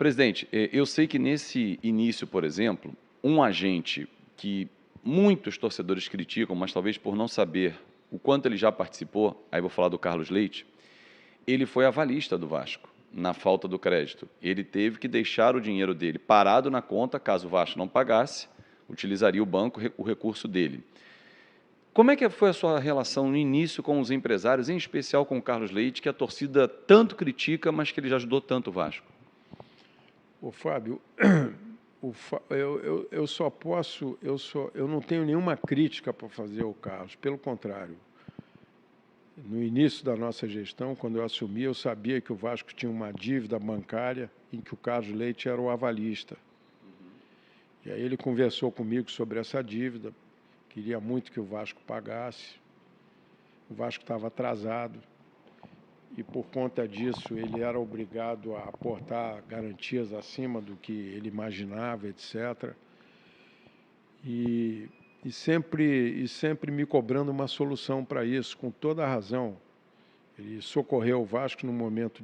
Presidente, eu sei que nesse início, por exemplo, um agente que muitos torcedores criticam, mas talvez por não saber o quanto ele já participou, aí vou falar do Carlos Leite, ele foi avalista do Vasco, na falta do crédito. Ele teve que deixar o dinheiro dele parado na conta, caso o Vasco não pagasse, utilizaria o banco o recurso dele. Como é que foi a sua relação no início com os empresários, em especial com o Carlos Leite, que a torcida tanto critica, mas que ele já ajudou tanto o Vasco? Ô, Fábio, eu só posso, eu não tenho nenhuma crítica para fazer ao Carlos, pelo contrário. No início da nossa gestão, quando eu assumi, eu sabia que o Vasco tinha uma dívida bancária em que o Carlos Leite era o avalista. E aí ele conversou comigo sobre essa dívida, queria muito que o Vasco pagasse, o Vasco estava atrasado, e por conta disso ele era obrigado a aportar garantias acima do que ele imaginava, etc. E sempre me cobrando uma solução para isso, com toda a razão. Ele socorreu o Vasco num momento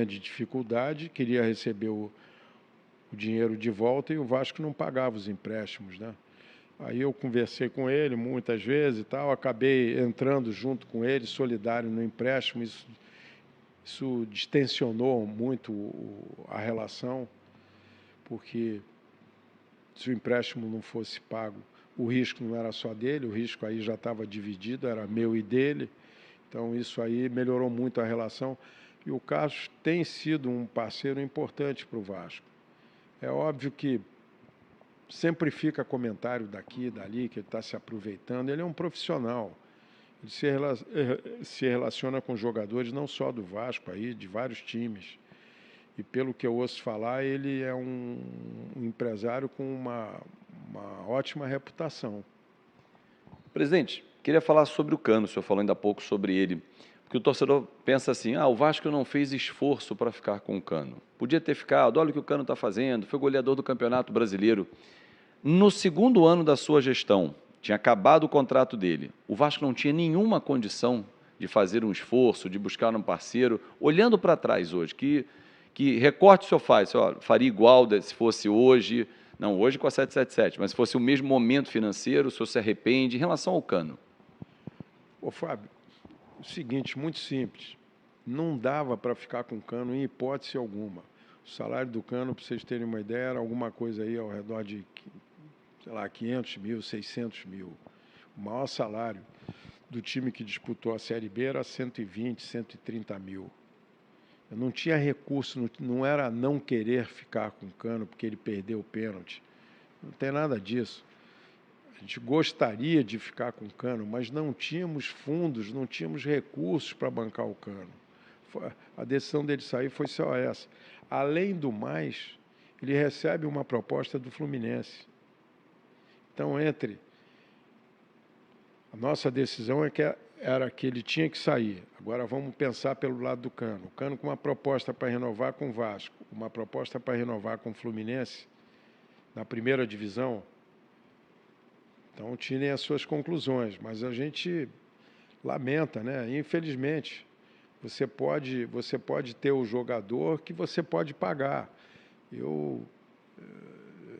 de dificuldade, queria receber o dinheiro de volta e o Vasco não pagava os empréstimos, né? Aí eu conversei com ele muitas vezes e tal, acabei entrando junto com ele, solidário no empréstimo, isso distensionou muito a relação, porque se o empréstimo não fosse pago, o risco não era só dele, o risco aí já estava dividido, era meu e dele, então isso aí melhorou muito a relação, e o Carlos tem sido um parceiro importante para o Vasco. É óbvio que sempre fica comentário daqui e dali, que ele está se aproveitando. Ele é um profissional. Ele se relaciona com jogadores não só do Vasco, aí, de vários times. E pelo que eu ouço falar, ele é um empresário com uma ótima reputação. Presidente, queria falar sobre o Cano, o senhor falou ainda há pouco sobre ele, porque o torcedor pensa assim, o Vasco não fez esforço para ficar com o Cano. Podia ter ficado, olha o que o Cano está fazendo, foi goleador do Campeonato Brasileiro. No segundo ano da sua gestão, tinha acabado o contrato dele, o Vasco não tinha nenhuma condição de fazer um esforço, de buscar um parceiro, olhando para trás hoje, que recorte o senhor faz, faria igual se fosse hoje, não hoje com a 777, mas se fosse o mesmo momento financeiro, o senhor se arrepende em relação ao Cano? Ô, Fábio, o seguinte, muito simples, não dava para ficar com o Cano em hipótese alguma. O salário do Cano, para vocês terem uma ideia, era alguma coisa aí ao redor de, sei lá, 500 mil, 600 mil. O maior salário do time que disputou a Série B era 120, 130 mil. Eu não tinha recurso, não era não querer ficar com o Cano porque ele perdeu o pênalti. Não tem nada disso. A gente gostaria de ficar com o Cano, mas não tínhamos fundos, não tínhamos recursos para bancar o Cano. A decisão dele sair foi só essa. Além do mais, ele recebe uma proposta do Fluminense. Então, a nossa decisão era que ele tinha que sair. Agora vamos pensar pelo lado do Cano. O Cano com uma proposta para renovar com o Vasco, uma proposta para renovar com o Fluminense, na primeira divisão. Então, tirem as suas conclusões, mas a gente lamenta, né? Infelizmente, você pode ter o jogador que você pode pagar.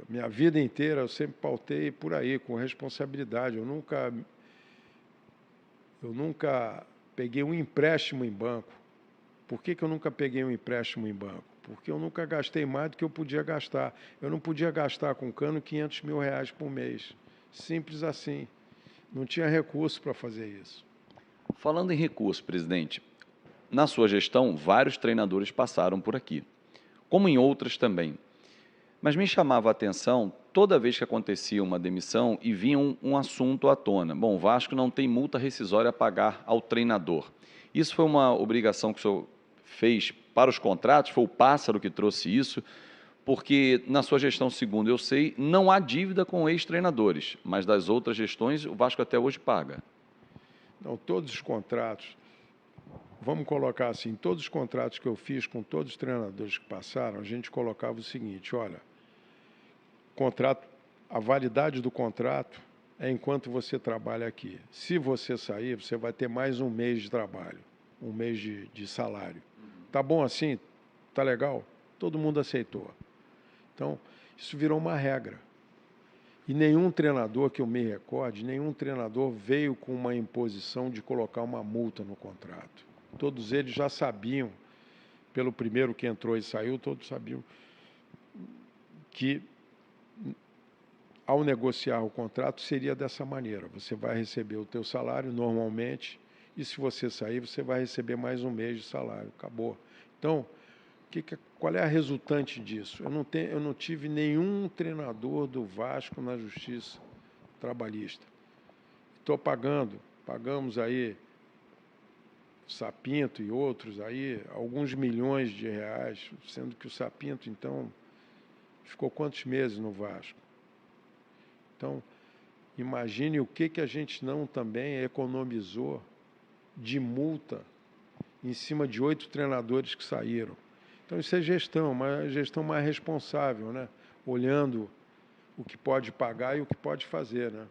Minha vida inteira, eu sempre pautei por aí, com responsabilidade. Eu nunca peguei um empréstimo em banco. Por que eu nunca peguei um empréstimo em banco? Porque eu nunca gastei mais do que eu podia gastar. Eu não podia gastar com o Cano 500 mil reais por mês. Simples assim. Não tinha recurso para fazer isso. Falando em recurso, presidente, na sua gestão, vários treinadores passaram por aqui, como em outras também. Mas me chamava a atenção, toda vez que acontecia uma demissão e vinha um assunto à tona. Bom, o Vasco não tem multa rescisória a pagar ao treinador. Isso foi uma obrigação que o senhor fez para os contratos? Foi o Pássaro que trouxe isso? Porque na sua gestão, segundo eu sei, não há dívida com ex-treinadores, mas das outras gestões o Vasco até hoje paga. Não, todos os contratos, vamos colocar assim, todos os contratos que eu fiz com todos os treinadores que passaram, a gente colocava o seguinte, olha, a validade do contrato é enquanto você trabalha aqui. Se você sair, você vai ter mais um mês de trabalho, um mês de salário. Tá bom assim? Tá legal? Todo mundo aceitou. Então, isso virou uma regra. E nenhum treinador, que eu me recorde, nenhum treinador veio com uma imposição de colocar uma multa no contrato. Todos eles já sabiam, pelo primeiro que entrou e saiu, todos sabiam que, ao negociar o contrato, seria dessa maneira. Você vai receber o teu salário normalmente, e se você sair, você vai receber mais um mês de salário. Acabou. Então, qual é a resultante disso? Eu não tive nenhum treinador do Vasco na Justiça Trabalhista. Pagamos aí Sapinto e outros aí alguns milhões de reais, sendo que o Sapinto, então, ficou quantos meses no Vasco? Então, imagine o que a gente não também economizou de multa em cima de 8 treinadores que saíram. Então, isso é gestão, uma gestão mais responsável, né? Olhando o que pode pagar e o que pode fazer, né?